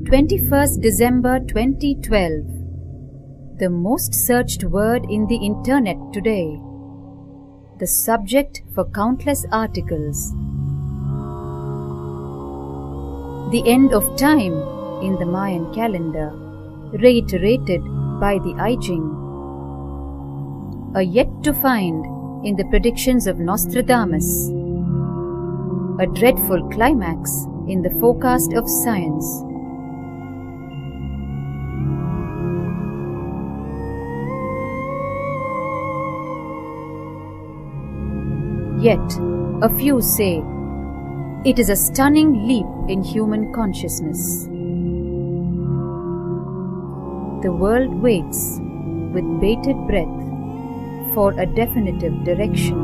21st December 2012. The most searched word in the internet today. The subject for countless articles. The end of time in the Mayan calendar, reiterated by the I Ching. A yet to find in the predictions of Nostradamus. A dreadful climax in the forecast of science. Yet, a few say, it is a stunning leap in human consciousness. The world waits with bated breath for a definitive direction.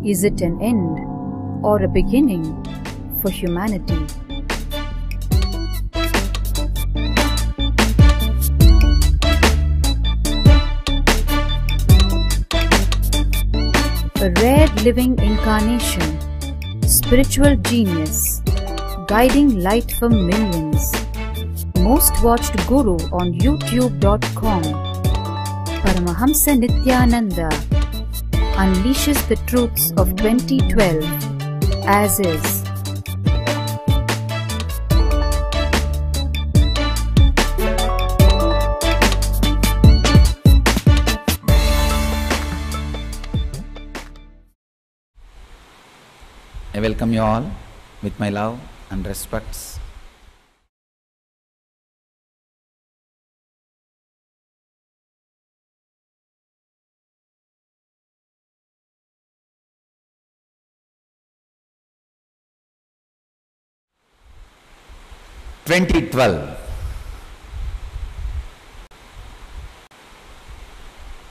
Is it an end or a beginning for humanity? A rare living incarnation, spiritual genius, guiding light for millions. Most watched guru on YouTube.com, Paramahamsa Nityananda, unleashes the truths of 2012 as is. I welcome you all with my love and respects.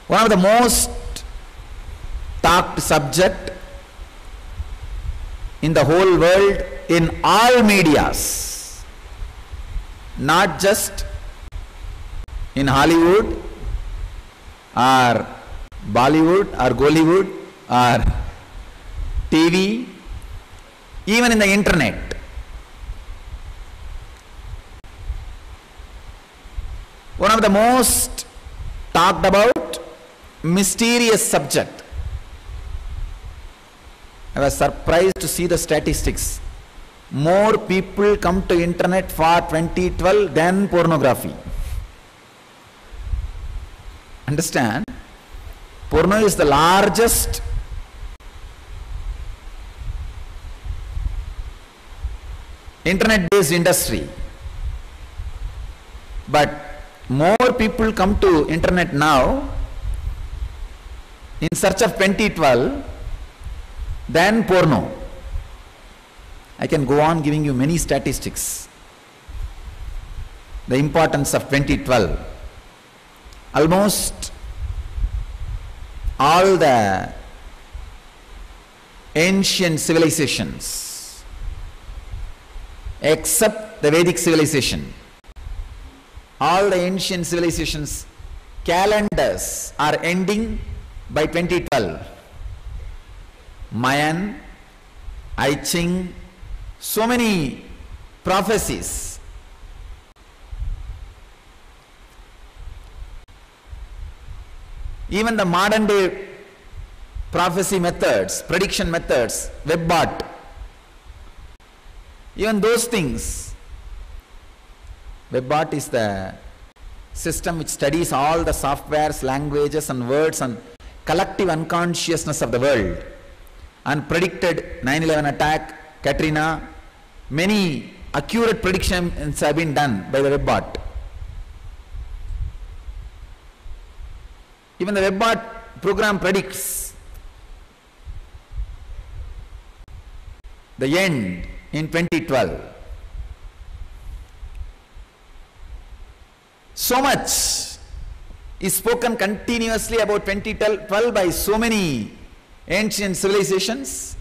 One of the most talked subject in the whole world, in all medias, not just in Hollywood or Bollywood or Gollywood or TV, even in the internet. One of the most talked about mysterious subject. I was surprised to see the statistics. More people come to internet for 2012 than pornography. Understand? Porno is the largest internet-based industry. But more people come to internet now in search of 2012 than porno. I can go on giving you many statistics. The importance of 2012. Almost all the ancient civilizations, except the Vedic civilization, all the ancient civilizations calendars are ending by 2012. Mayan, I Ching, so many prophecies. Even the modern day prophecy methods, prediction methods, WebBot, even those things. WebBot is the system which studies all the softwares, languages and words and collective unconsciousness of the world, and predicted 9/11 attack, Katrina. Many accurate predictions have been done by the WebBot. Even the WebBot program predicts the end in 2012. So much is spoken continuously about 2012 by so many ancient civilizations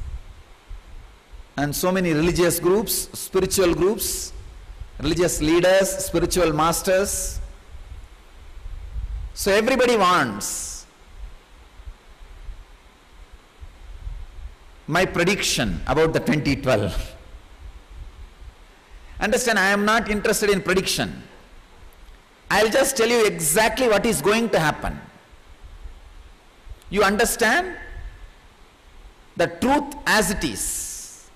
and so many religious groups, spiritual groups, religious leaders, spiritual masters. So everybody wants my prediction about the 2012. Understand, I am not interested in prediction. I'll just tell you exactly what is going to happen. You understand the truth as it is.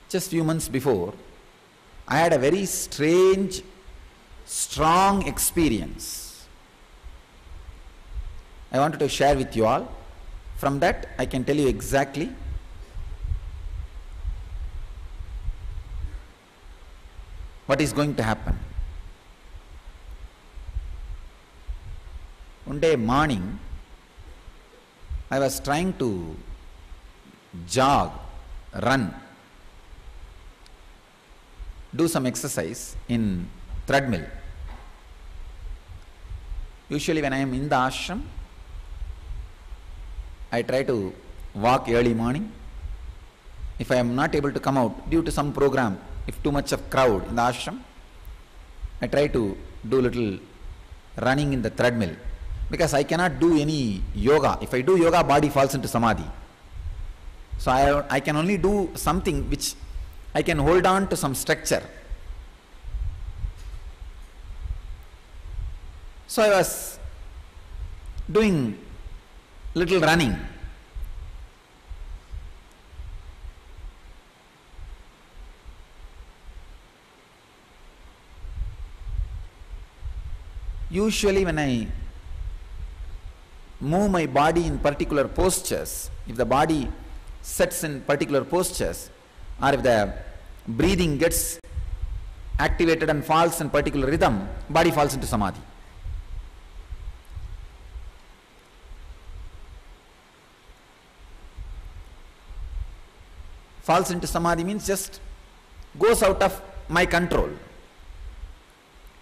Just few months before, I had a very strange, strong experience. I wanted to share with you all. From that, I can tell you exactly what is going to happen. One day morning, I was trying to jog, run, do some exercise in treadmill. Usually when I am in the ashram, I try to walk early morning. If I am not able to come out due to some program, if too much of crowd in the ashram, I try to do little running in the treadmill, because I cannot do any yoga. If I do yoga, body falls into samadhi. So I can only do something which I can hold on to some structure. So I was doing little running. Usually when I move my body in particular postures, if the body sets in particular postures, or if the breathing gets activated and falls in particular rhythm, body falls into samadhi. Falls into samadhi means just goes out of my control.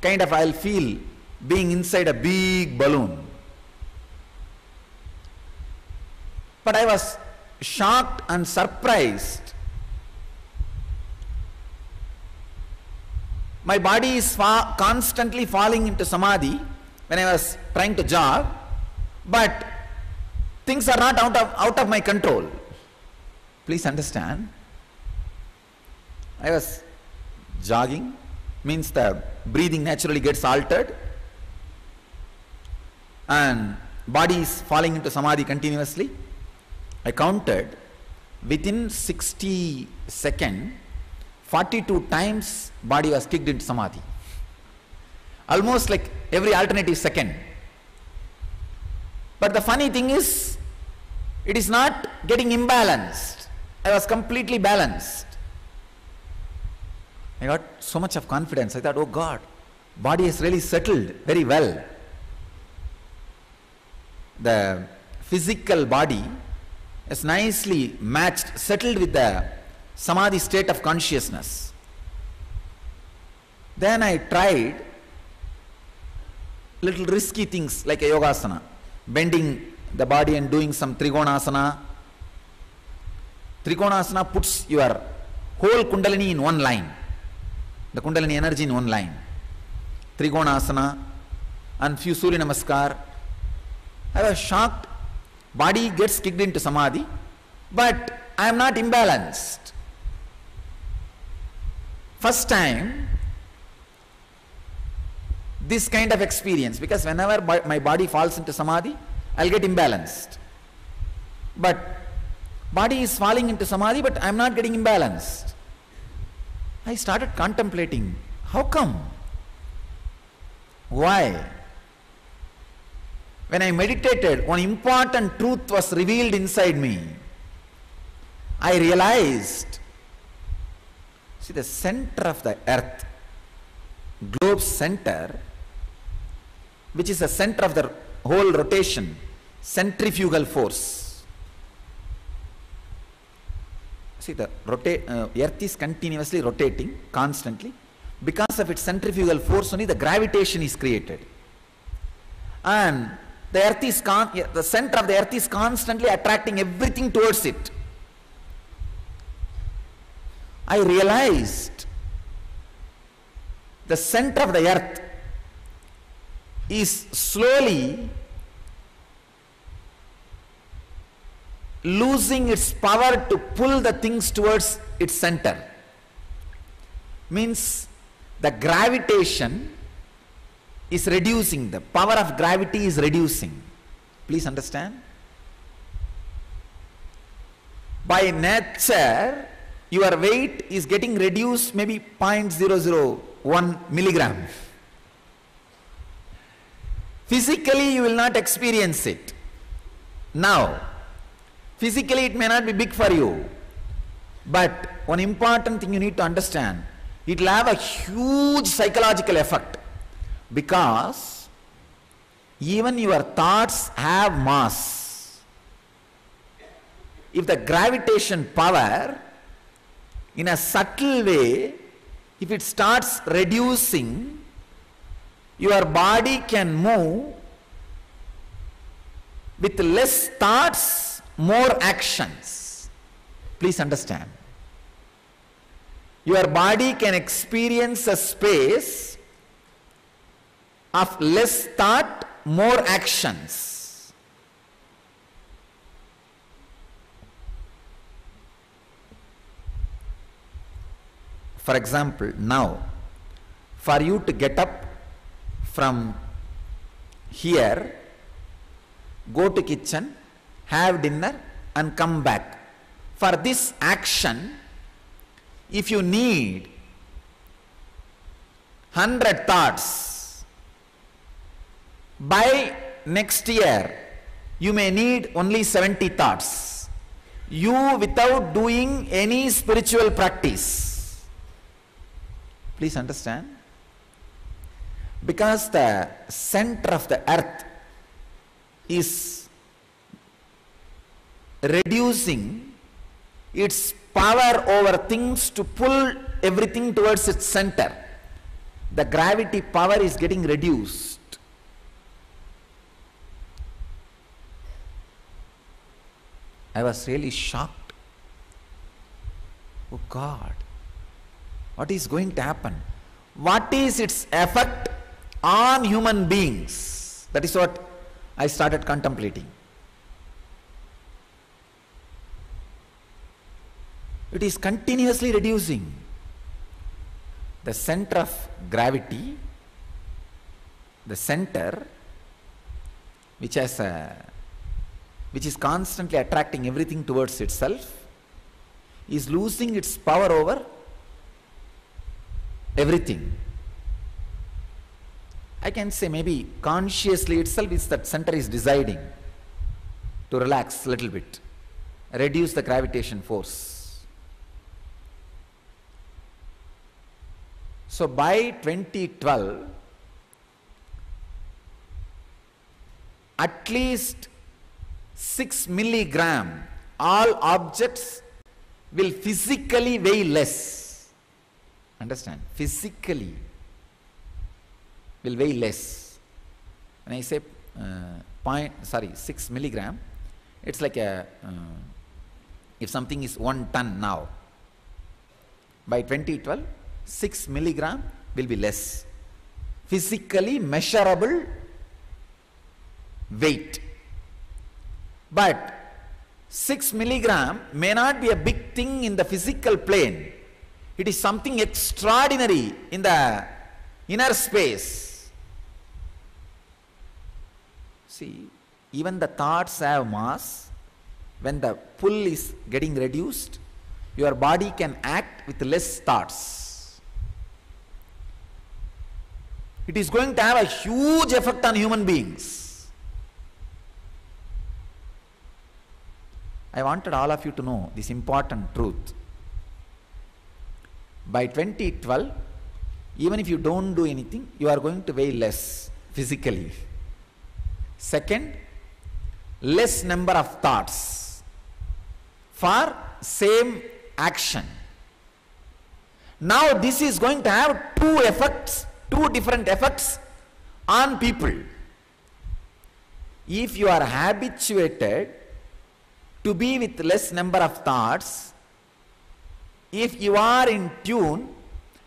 Kind of I'll feel being inside a big balloon. But I was shocked and surprised. My body is constantly falling into samadhi when I was trying to jog, but things are not out of my control. Please understand. I was jogging, means the breathing naturally gets altered, and body is falling into samadhi continuously. I counted within 60 seconds, 42 times body was kicked into samadhi. Almost like every alternative second. But the funny thing is, it is not getting imbalanced. I was completely balanced. I got so much of confidence. I thought, oh God, body has really settled very well. The physical body is nicely matched, settled with the samadhi state of consciousness. Then I tried little risky things like a yogasana, bending the body and doing some trigonasana. Trigonasana puts your whole kundalini in one line, the kundalini energy in one line. Trigonasana and few Surya Namaskar. I was shocked. Body gets kicked into samadhi, but I am not imbalanced. First time this kind of experience, because whenever my body falls into samadhi, I'll get imbalanced. But body is falling into samadhi, but I am not getting imbalanced. I started contemplating, how come? Why? When I meditated, one important truth was revealed inside me. I realized, see, the center of the earth, globe center, which is the center of the whole rotation, centrifugal force. See, the earth is continuously rotating, constantly. Because of its centrifugal force only, the gravitation is created. And the earth is the center of the earth is constantly attracting everything towards it. I realized the center of the earth is slowly losing its power to pull the things towards its center. means the gravitation is reducing, the power of gravity is reducing. Please understand. By nature, your weight is getting reduced maybe 0.001 milligram. Physically, you will not experience it. Now, physically it may not be big for you, but one important thing you need to understand, it will have a huge psychological effect, because even your thoughts have mass. If the gravitation power in a subtle way, if it starts reducing, your body can move with less thoughts, more actions. Please understand. Your body can experience a space of less thought, more actions. For example, now, for you to get up from here, go to kitchen, have dinner and come back. For this action, if you need 100 thoughts, by next year you may need only 70 thoughts. You without doing any spiritual practice. Please understand. Because the center of the earth is reducing its power over things to pull everything towards its center. The gravity power is getting reduced. I was really shocked. Oh God, what is going to happen? What is its effect on human beings? That is what I started contemplating. It is continuously reducing. The center of gravity, the center which is constantly attracting everything towards itself, is losing its power over everything. I can say maybe consciously itself is that center is deciding to relax a little bit, reduce the gravitation force. So by 2012, at least 6 milligram, all objects will physically weigh less. Understand? Physically will weigh less. When I say 6 milligram, it's like a if something is 1 ton now, by 2012 6 milligram will be less. Physically measurable weight. But 6 milligram may not be a big thing in the physical plane. It is something extraordinary in the inner space. See, even the thoughts have mass. When the pull is getting reduced, your body can act with less thoughts. It is going to have a huge effect on human beings. I wanted all of you to know this important truth. By 2012, even if you don't do anything, you are going to weigh less physically. Second, less number of thoughts for same action. Now this is going to have two different effects on people. If you are habituated to be with less number of thoughts, if you are in tune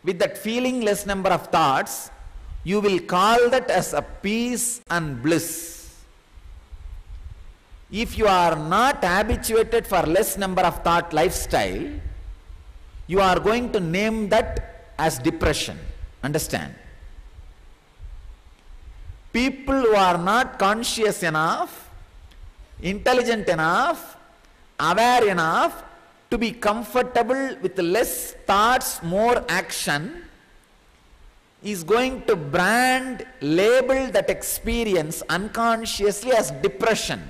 with that feeling less number of thoughts, you will call that as a peace and bliss. If you are not habituated for less number of thought lifestyle, you are going to name that as depression. Understand? People who are not conscious enough, intelligent enough, aware enough to be comfortable with less thoughts, more action, is going to brand, label that experience unconsciously as depression.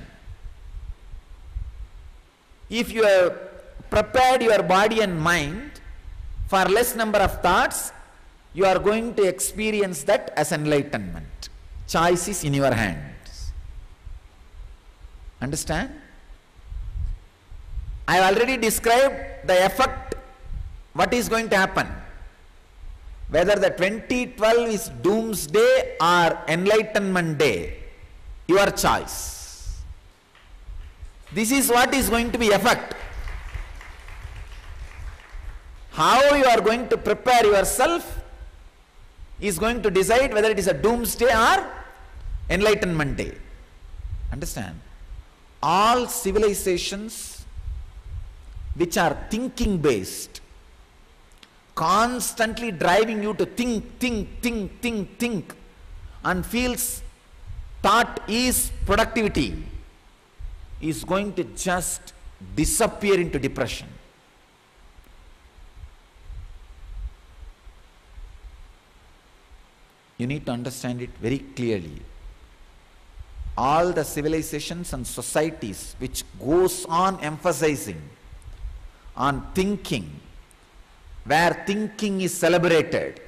If you have prepared your body and mind for less number of thoughts, you are going to experience that as enlightenment. Choice is in your hands. Understand? I have already described the effect, what is going to happen. Whether the 2012 is doomsday or enlightenment day, your choice. This is what is going to be effect. How you are going to prepare yourself is going to decide whether it is a doomsday or enlightenment day. Understand? All civilizations which are thinking based, constantly driving you to think, and feels thought is productivity, is going to just disappear into depression. You need to understand it very clearly. All the civilizations and societies which goes on emphasizing on thinking, where thinking is celebrated,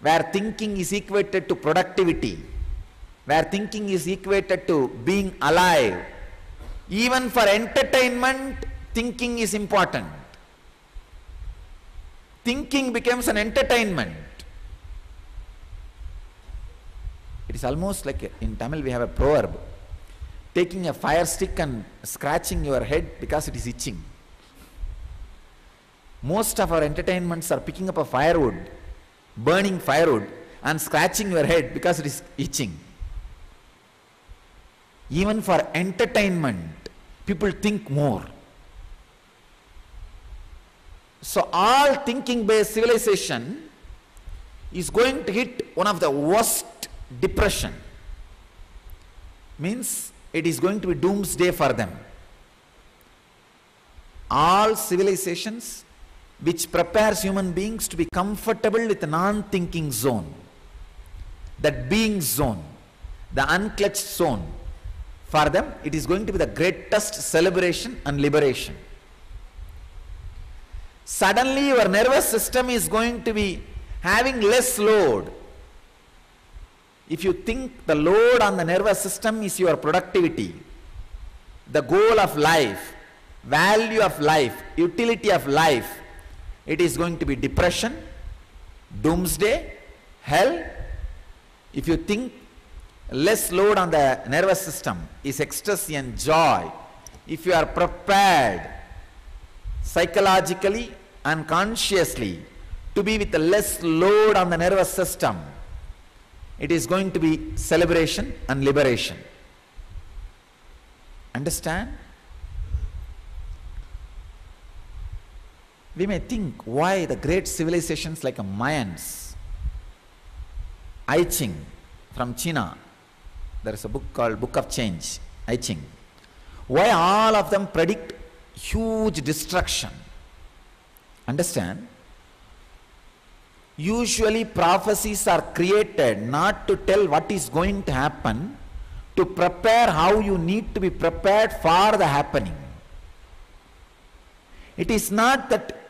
where thinking is equated to productivity, where thinking is equated to being alive, even for entertainment, thinking is important. Thinking becomes an entertainment. It is almost like in Tamil we have a proverb, taking a fire stick and scratching your head because it is itching. Most of our entertainments are picking up a firewood, burning firewood and scratching your head because it is itching. Even for entertainment, people think more. So all thinking based civilization is going to hit one of the worst depression. Means it is going to be doomsday for them. All civilizations which prepares human beings to be comfortable with the non-thinking zone, that being zone, the unclutched zone, for them it is going to be the greatest celebration and liberation. Suddenly your nervous system is going to be having less load. If you think the load on the nervous system is your productivity, the goal of life, value of life, utility of life, it is going to be depression, doomsday, hell. If you think less load on the nervous system is ecstasy and joy, if you are prepared psychologically and consciously to be with less load on the nervous system, it is going to be celebration and liberation. Understand? We may think why the great civilizations like Mayans, I Ching from China, there is a book called Book of Change, I Ching, why all of them predict huge destruction. Understand? Usually prophecies are created not to tell what is going to happen, to prepare how you need to be prepared for the happening. It is not that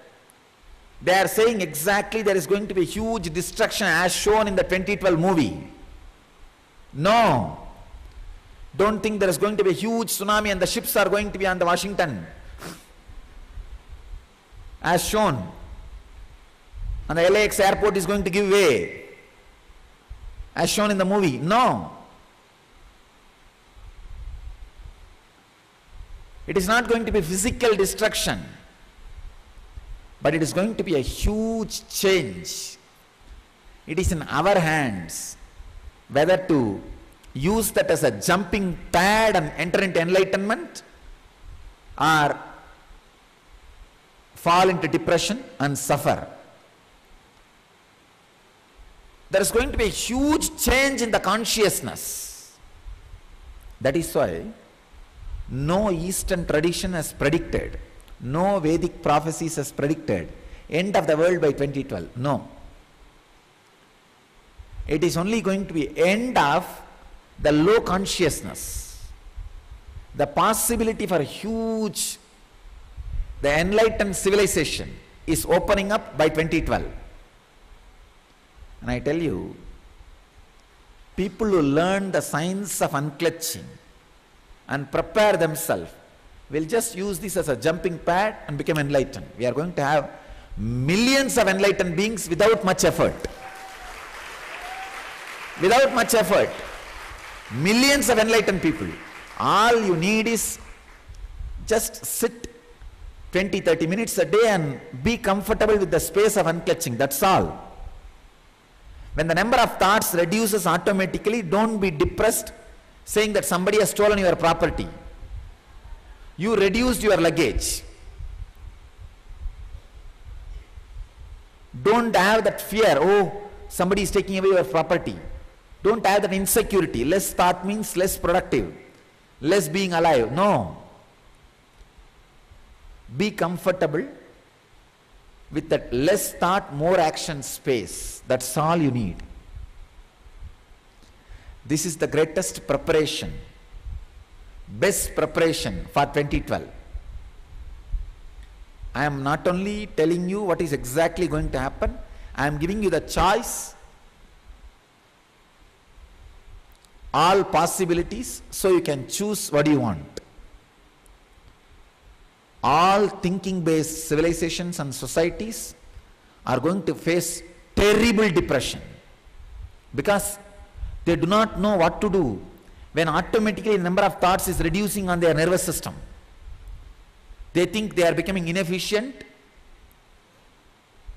they are saying exactly there is going to be huge destruction as shown in the 2012 movie. No. Don't think there is going to be a huge tsunami and the ships are going to be on the Washington as shown. And the LAX airport is going to give way as shown in the movie. No. It is not going to be physical destruction, but it is going to be a huge change. It is in our hands whether to use that as a jumping pad and enter into enlightenment, or fall into depression and suffer. there is going to be a huge change in the consciousness. That is why no Eastern tradition has predicted, no Vedic prophecies has predicted end of the world by 2012. No. It is only going to be end of the low consciousness. The possibility for huge, the enlightened civilization is opening up by 2012. And I tell you, people who learn the science of unclutching and prepare themselves will just use this as a jumping pad and become enlightened. We are going to have millions of enlightened beings without much effort. Without much effort. Millions of enlightened people. All you need is just sit 20-30 minutes a day and be comfortable with the space of unclutching. That's all. When the number of thoughts reduces automatically, don't be depressed saying that somebody has stolen your property. You reduced your luggage. Don't have that fear, oh, somebody is taking away your property. Don't have that insecurity. Less thought means less productive, less being alive. No. Be comfortable with that less thought, more action space. That's all you need. This is the greatest preparation, best preparation for 2012. I am not only telling you what is exactly going to happen, I am giving you the choice, all possibilities, so you can choose what you want. All thinking-based civilizations and societies are going to face terrible depression because they do not know what to do when automatically the number of thoughts is reducing on their nervous system. They think they are becoming inefficient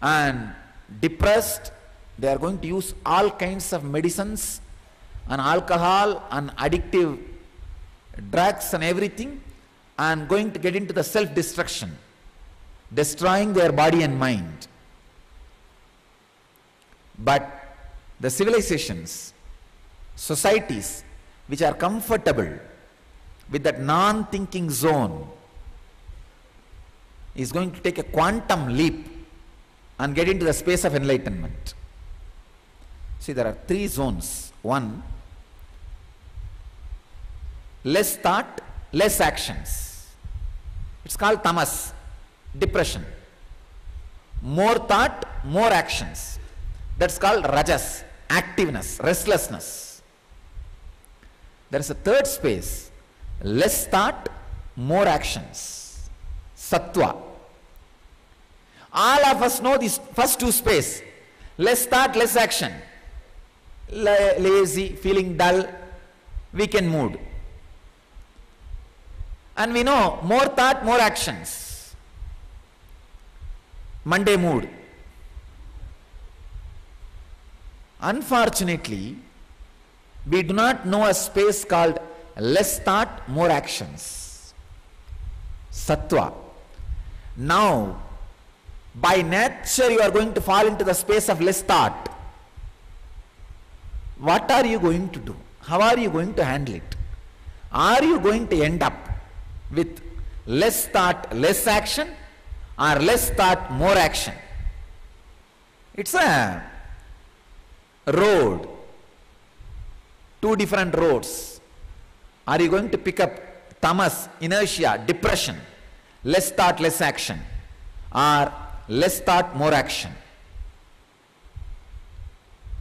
and depressed. They are going to use all kinds of medicines and alcohol and addictive drugs and everything, and going to get into the self-destruction, destroying their body and mind. But the civilizations, societies which are comfortable with that non-thinking zone is going to take a quantum leap and get into the space of enlightenment. See, there are 3 zones. 1, less thought, less actions. It's called tamas, depression. More thought, more actions. That's called rajas, activeness, restlessness. There is a 3rd space, less thought, more actions, sattva. All of us know these first 2 space, less thought, less action, lazy, feeling dull, weekend mood. And we know more thought, more actions, Monday mood. Unfortunately, we do not know a space called less thought, more actions, sattva. Now, by nature you are going to fall into the space of less thought. What are you going to do? How are you going to handle it? Are you going to end up with less thought, less action, or less thought, more action? It's a road, 2 different roads. Are you going to pick up tamas, inertia, depression, less thought, less action, or less thought, more action?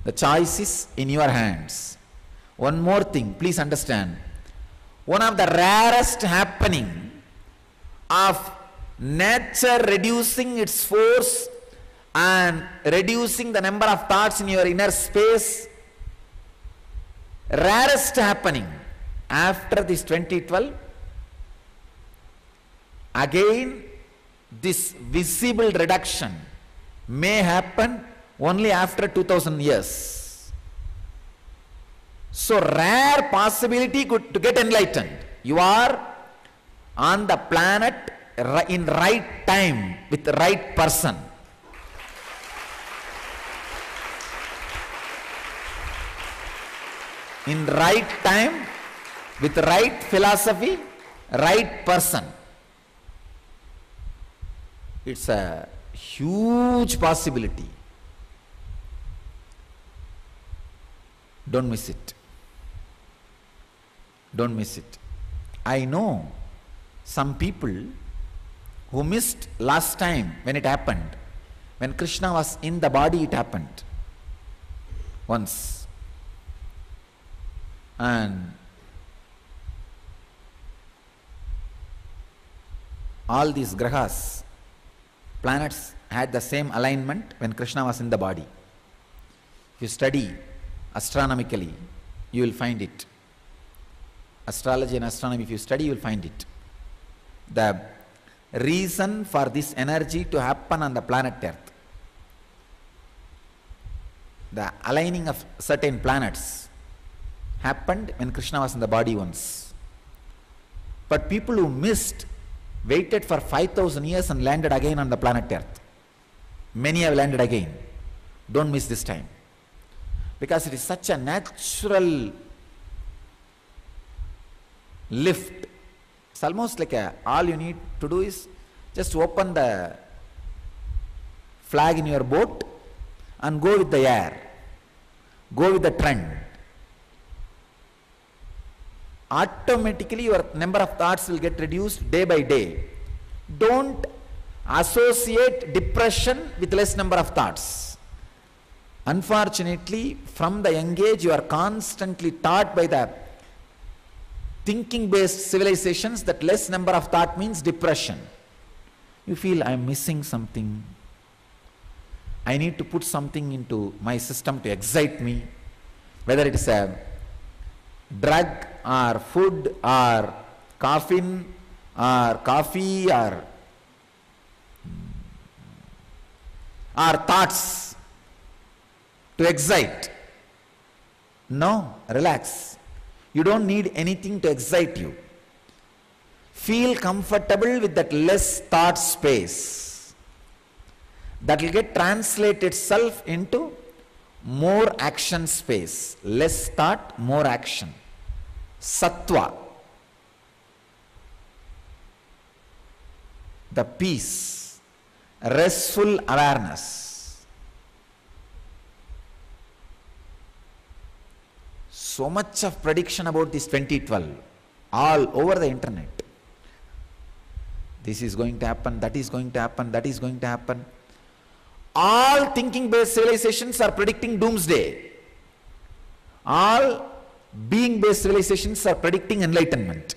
The choice is in your hands. One more thing, please understand. One of the rarest happening of nature reducing its force and reducing the number of thoughts in your inner space, rarest happening after this 2012, again this visible reduction may happen only after 2000 years. So rare possibility to get enlightened. You are on the planet in right time with the right person. in right time, with right philosophy, right person. It's a huge possibility. Don't miss it. Don't miss it. I know some people who missed last time when it happened. When Krishna was in the body, it happened once. And all these grahas, planets, had the same alignment when Krishna was in the body. If you study astronomically, you will find it. Astrology and astronomy, if you study, you will find it. The reason for this energy to happen on the planet Earth, the aligning of certain planets, happened when Krishna was in the body once. But people who missed waited for 5,000 years and landed again on the planet Earth. Many have landed again. Don't miss this time. Because it is such a natural lift. It's almost like all you need to do is just open the flag in your boat and go with the air. Go with the trend. Automatically your number of thoughts will get reduced day by day. Don't associate depression with less number of thoughts. Unfortunately, from the young age, you are constantly taught by the thinking-based civilizations that less number of thought means depression. You feel, I am missing something. I need to put something into my system to excite me. Whether it is a drug or food or caffeine or coffee or thoughts to excite. No, relax. You don't need anything to excite you. Feel comfortable with that less thought space. That will get translated itself into more action space. Less thought, more action. Sattva. The peace. Restful awareness. So much of prediction about this 2012, all over the internet. This is going to happen, that is going to happen, that is going to happen. All thinking-based civilizations are predicting doomsday. All being-based civilizations are predicting enlightenment.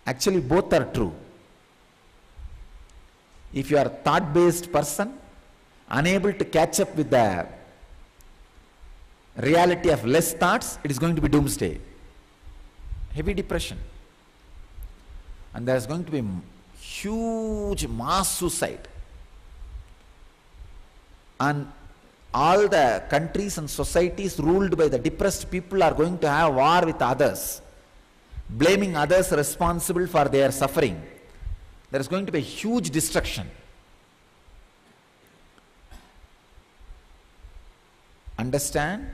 Actually, both are true. If you are a thought-based person, unable to catch up with the reality of less thoughts, it is going to be doomsday. Heavy depression. And there is going to be huge mass suicide. And all the countries and societies ruled by the depressed people are going to have war with others, blaming others responsible for their suffering. There is going to be a huge destruction. Understand,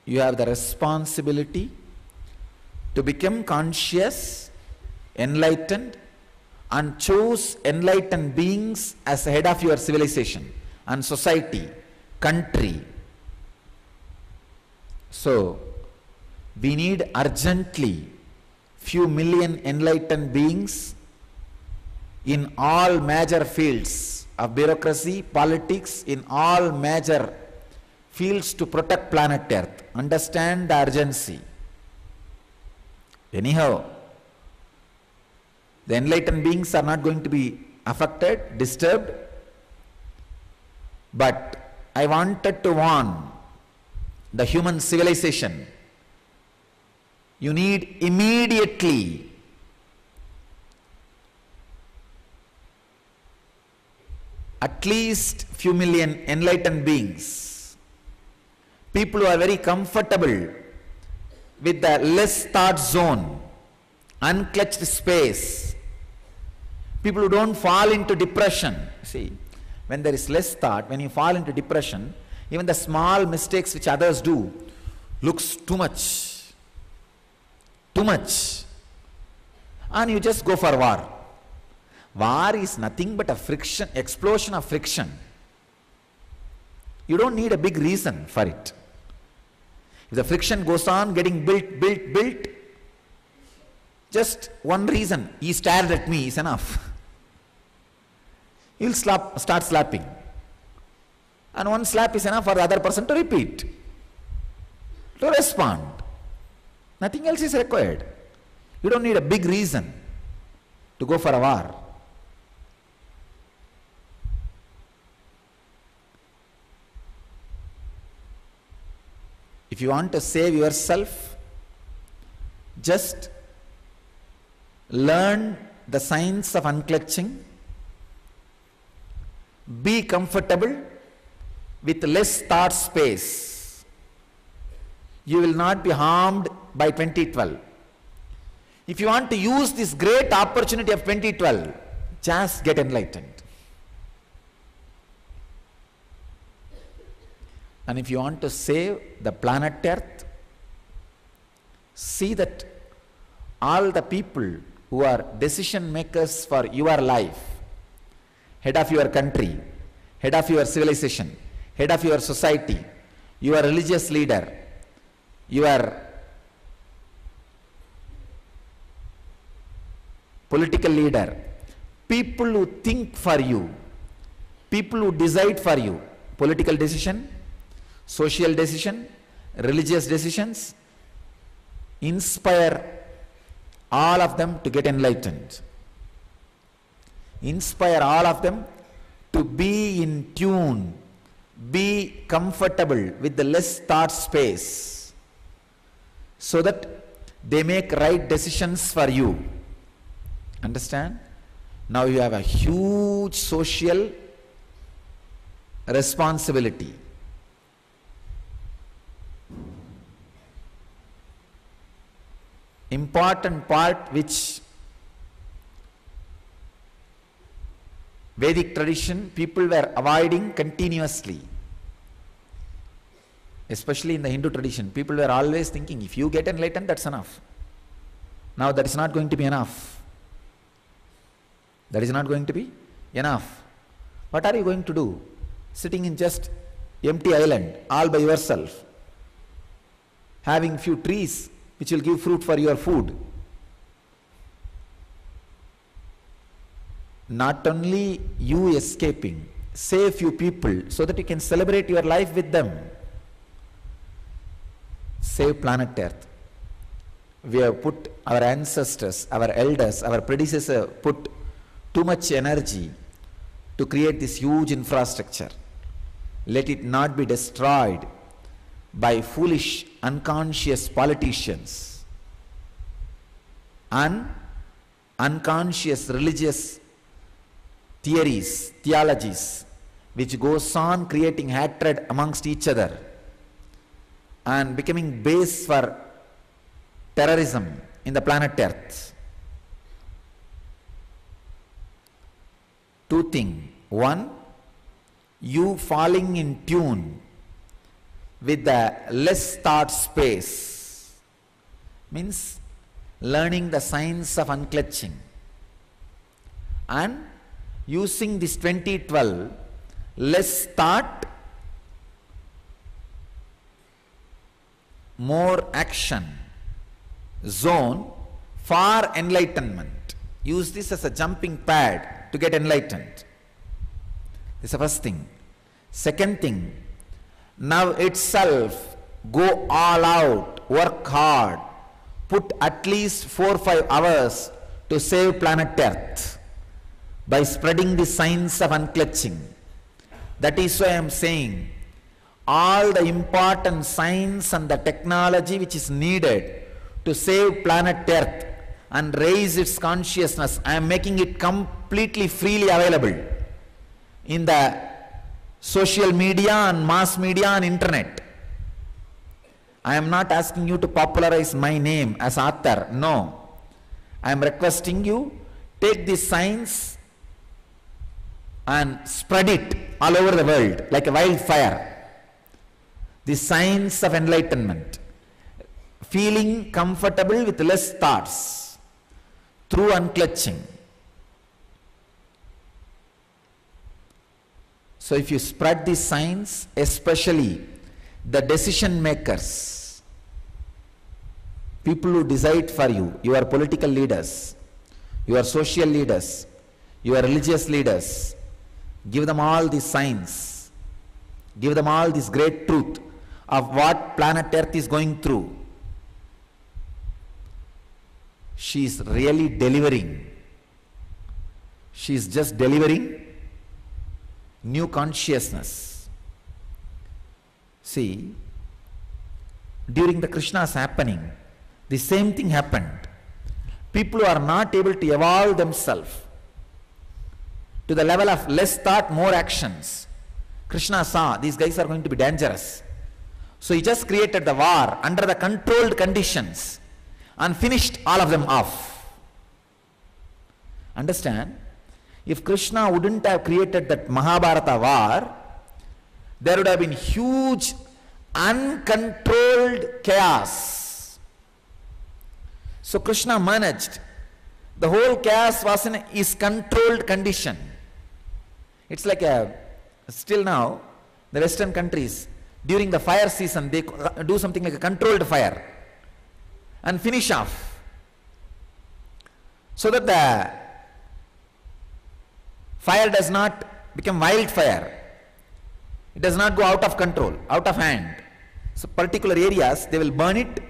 you have the responsibility to become conscious, enlightened, and choose enlightened beings as head of your civilization and society, country. So, we need urgently few million enlightened beings in all major fields of bureaucracy, politics, in all major fields to protect planet Earth. Understand the urgency. Anyhow, the enlightened beings are not going to be affected, disturbed. But I wanted to warn the human civilization. You need immediately at least few million enlightened beings. People who are very comfortable with the less thought zone, unclutched space. People who don't fall into depression. See, when there is less thought, when you fall into depression, Even the small mistakes which others do looks too much. Too much. And you just go for war. War is nothing but a friction, explosion of friction. You don't need a big reason for it. If the friction goes on getting built, just one reason, he stared at me, is enough. He'll start slapping. And one slap is enough for the other person to repeat, to respond. Nothing else is required. You don't need a big reason to go for a war. If you want to save yourself, just learn the science of unclutching. Be comfortable with less thought space. You will not be harmed by 2012. If you want to use this great opportunity of 2012, just get enlightened. And if you want to save the planet Earth, see that all the people who are decision makers for your life, head of your country, head of your civilization, head of your society, your religious leader, your political leader, people who think for you, people who decide for you, political decision, social decision, religious decisions, inspire all of them to get enlightened. Inspire all of them to be in tune, be comfortable with the less thought space, so that they make right decisions for you. Understand? Now you have a huge social responsibility. Important part which Vedic tradition people were avoiding continuously. Especially in the Hindu tradition, people were always thinking, if you get enlightened, that's enough. Now that is not going to be enough. That is not going to be enough. What are you going to do? Sitting in just empty island, all by yourself, having few trees which will give fruit for your food. Not only you escaping, save few people so that you can celebrate your life with them. Save planet Earth. We have put our ancestors, our elders, our predecessors put too much energy to create this huge infrastructure. Let it not be destroyed by foolish, unconscious politicians and unconscious religious theories, theologies, which goes on creating hatred amongst each other and becoming base for terrorism in the planet Earth. Two things. One, you falling in tune with the less thought space means learning the science of unclutching and using this 2012 less thought, more action zone for enlightenment. Use this as a jumping pad to get enlightened. This is the first thing. Second thing, now itself go all out, work hard, put at least 4 or 5 hours to save planet Earth by spreading the science of unclutching. That is why I am saying all the important science and the technology which is needed to save planet Earth and raise its consciousness, I am making it completely freely available in the social media and mass media and internet. I am not asking you to popularize my name as author. No. I am requesting you, take this science and spread it all over the world like a wildfire. The science of enlightenment. Feeling comfortable with less thoughts through unclutching. So if you spread this science, especially the decision makers, people who decide for you, your political leaders, your social leaders, your religious leaders, give them all this science, give them all this great truth of what planet Earth is going through. She is really delivering. She is just delivering new consciousness. See, during the Krishna's happening, the same thing happened. People who are not able to evolve themselves to the level of less thought, more actions. Krishna saw these guys are going to be dangerous. So he just created the war under the controlled conditions and finished all of them off. Understand? If Krishna wouldn't have created that Mahabharata war, there would have been huge uncontrolled chaos. So Krishna managed. The whole chaos was in his controlled condition. It's like still now, the Western countries, during the fire season, they do something like a controlled fire and finish off, so that the fire does not become wildfire. It does not go out of control, out of hand. So particular areas, they will burn it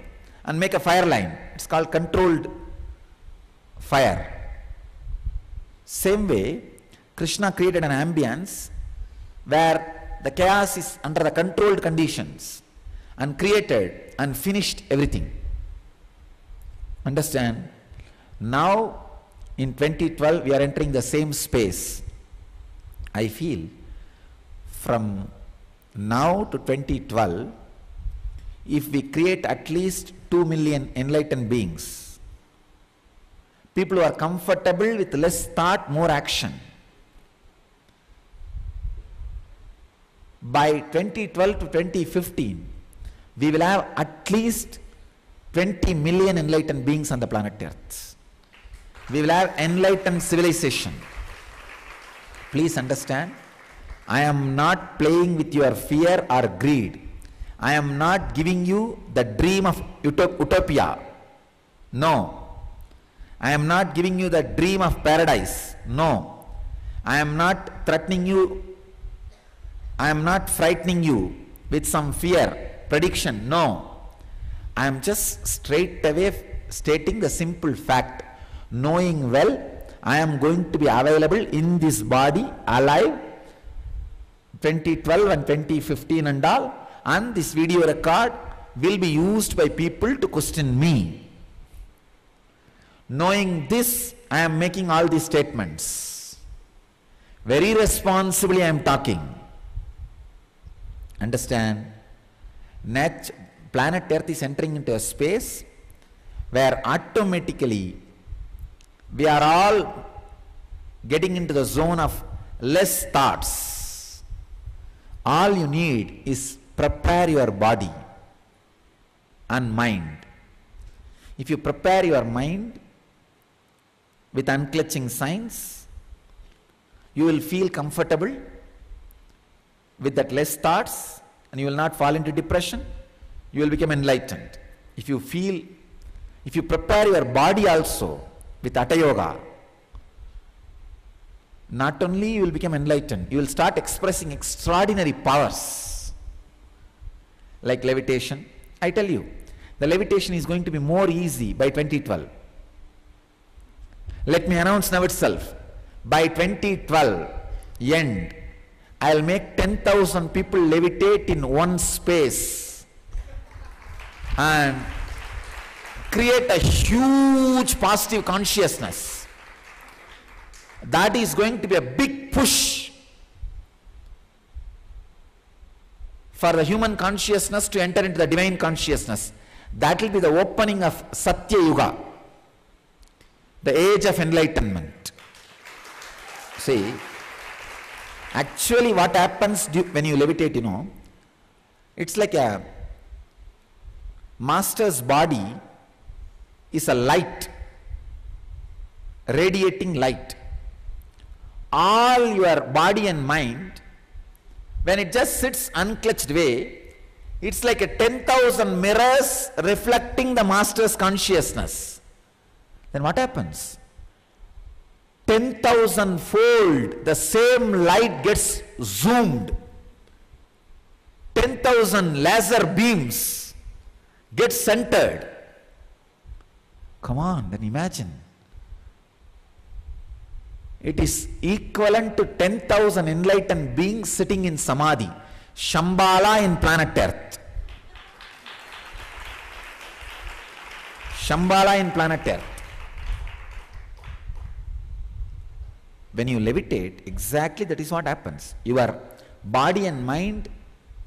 and make a fire line. It's called controlled fire. Same way, Krishna created an ambience where the chaos is under the controlled conditions and created and finished everything. Understand? Now in 2012 we are entering the same space. I feel from now to 2012, if we create at least 2 million enlightened beings, people who are comfortable with less thought, more action, by 2012 to 2015, we will have at least 20 million enlightened beings on the planet Earth. We will have enlightened civilization. Please understand, I am not playing with your fear or greed. I am not giving you the dream of utopia. No. I am not giving you the dream of paradise. No. I am not threatening you. I am not frightening you with some fear, prediction. No. I am just straight away stating the simple fact, knowing well I am going to be available in this body, alive, 2012 and 2015 and all, and this video record will be used by people to question me. Knowing this, I am making all these statements. Very responsibly I am talking. Understand? Planet Earth is entering into a space where automatically we are all getting into the zone of less thoughts. All you need is prepare your body and mind. If you prepare your mind with unclutching science, you will feel comfortable with that less thoughts and you will not fall into depression. You will become enlightened. If you prepare your body also with Hatha Yoga, not only you will become enlightened, you will start expressing extraordinary powers like levitation. I tell you, the levitation is going to be more easy by 2012. Let me announce now itself, by 2012 end, I will make 10,000 people levitate in one space and create a huge positive consciousness. That is going to be a big push for the human consciousness to enter into the divine consciousness. That will be the opening of Satya Yuga, the age of enlightenment. See, actually what happens when you levitate, It's like a master's body is a light, radiating light. All your body and mind, when it just sits unclutched way, it's like a 10,000 mirrors reflecting the master's consciousness. Then what happens? 10,000 fold the same light gets zoomed. 10,000 laser beams get centered. Come on, then imagine. It is equivalent to 10,000 enlightened beings sitting in Samadhi. Shambhala in planet Earth. Shambhala in planet Earth. When you levitate, exactly that is what happens. Your body and mind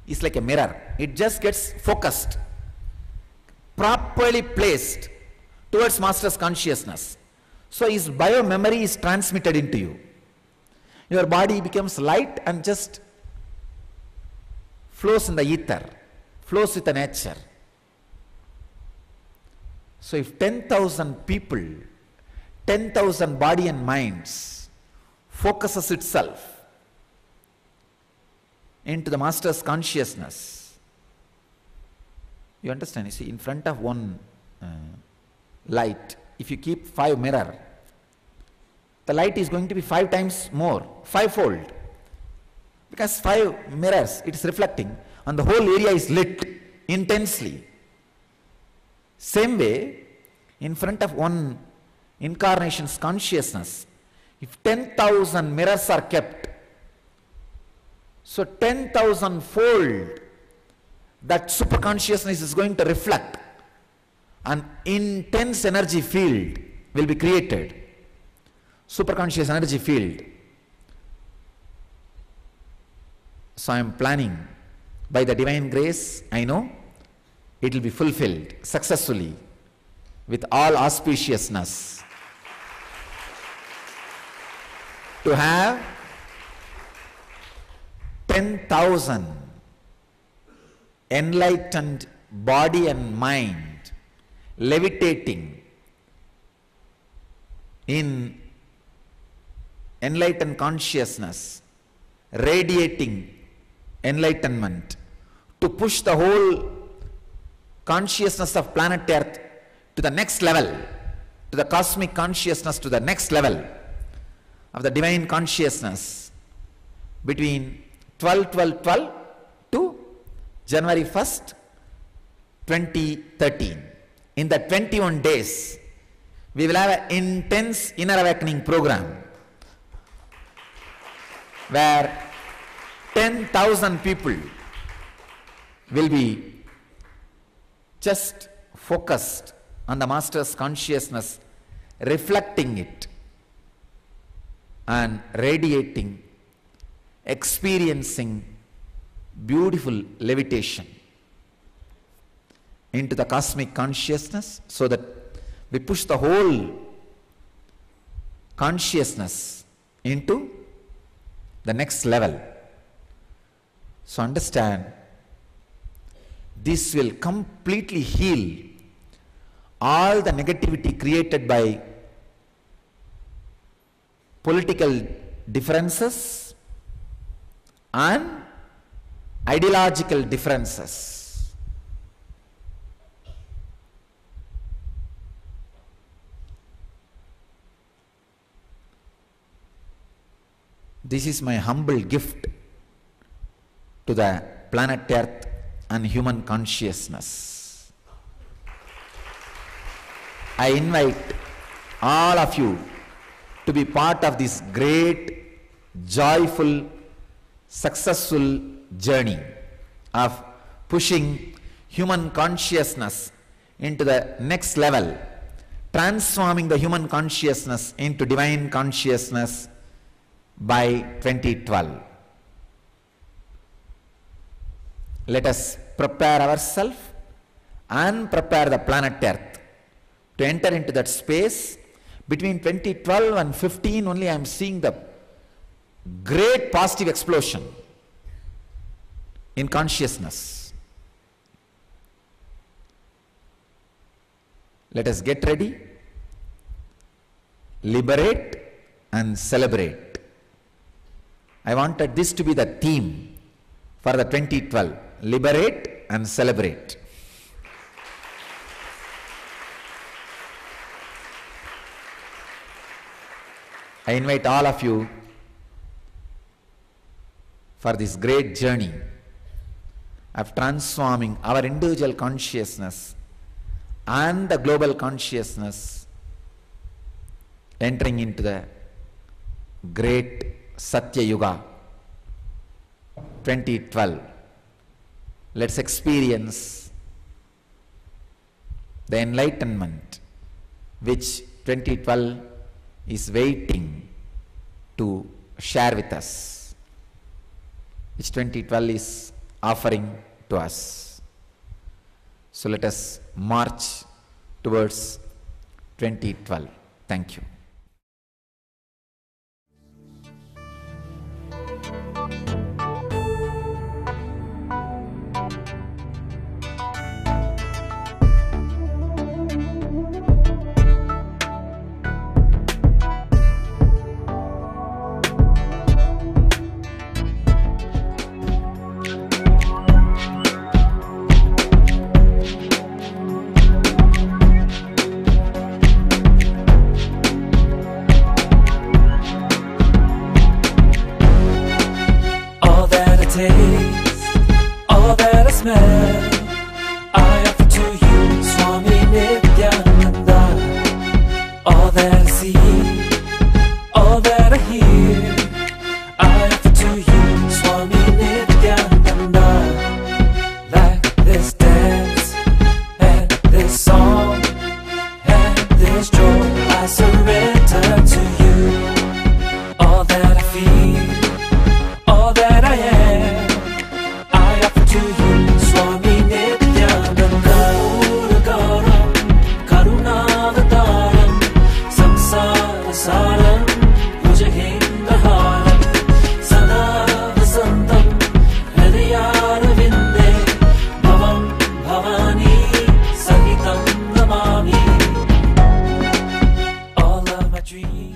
is like a mirror. It just gets focused, properly placed towards Master's consciousness. So his bio-memory is transmitted into you. Your body becomes light and just flows in the ether, flows with the nature. So if 10,000 people, 10,000 body and minds focuses itself into the Master's consciousness, you understand? You see, in front of one light, if you keep 5 mirrors, the light is going to be 5 times more, 5-fold. Because 5 mirrors, it is reflecting, and the whole area is lit intensely. Same way, in front of one incarnation's consciousness, if 10,000 mirrors are kept, so 10,000 fold that superconsciousness is going to reflect. An intense energy field will be created. Superconscious energy field. So I am planning, by the divine grace, I know it will be fulfilled successfully with all auspiciousness. To have 10,000 enlightened body and mind levitating in enlightened consciousness, radiating enlightenment, to push the whole consciousness of planet Earth to the next level, to the cosmic consciousness, to the next level of the divine consciousness between 12/12/12 to January 1st, 2013. In the 21 days, we will have an intense inner awakening program where 10,000 people will be just focused on the Master's consciousness, reflecting it and radiating, experiencing beautiful levitation into the cosmic consciousness, so that we push the whole consciousness into the next level. So understand, this will completely heal all the negativity created by political differences and ideological differences. This is my humble gift to the planet Earth and human consciousness. I invite all of you to be part of this great, joyful, successful journey of pushing human consciousness into the next level, transforming the human consciousness into divine consciousness by 2012. Let us prepare ourselves and prepare the planet Earth to enter into that space. Between 2012 and 15 only I am seeing the great positive explosion in consciousness. Let us get ready, liberate and celebrate. I wanted this to be the theme for the 2012, liberate and celebrate. I invite all of you for this great journey of transforming our individual consciousness and the global consciousness, entering into the great Satya Yuga 2012. Let's experience the enlightenment which 2012 is waiting to share with us, which 2012 is offering to us. So let us march towards 2012. Thank you. All that I smell, I offer to you, Swami Nityananda. All that I see, all that I hear, I offer to you, Swami Nityananda. Like this dance, and this song, and this joy, I surrender to you. All that I feel, all that I am, I offer to you, Swami Nityananda. Uragaram, Karunavataram, Samsara Saram, Bhujagendaharam, Sada Vasantam, Hridayarvinde, Bhavam Bhavani, Sahitam Namami. All of my dreams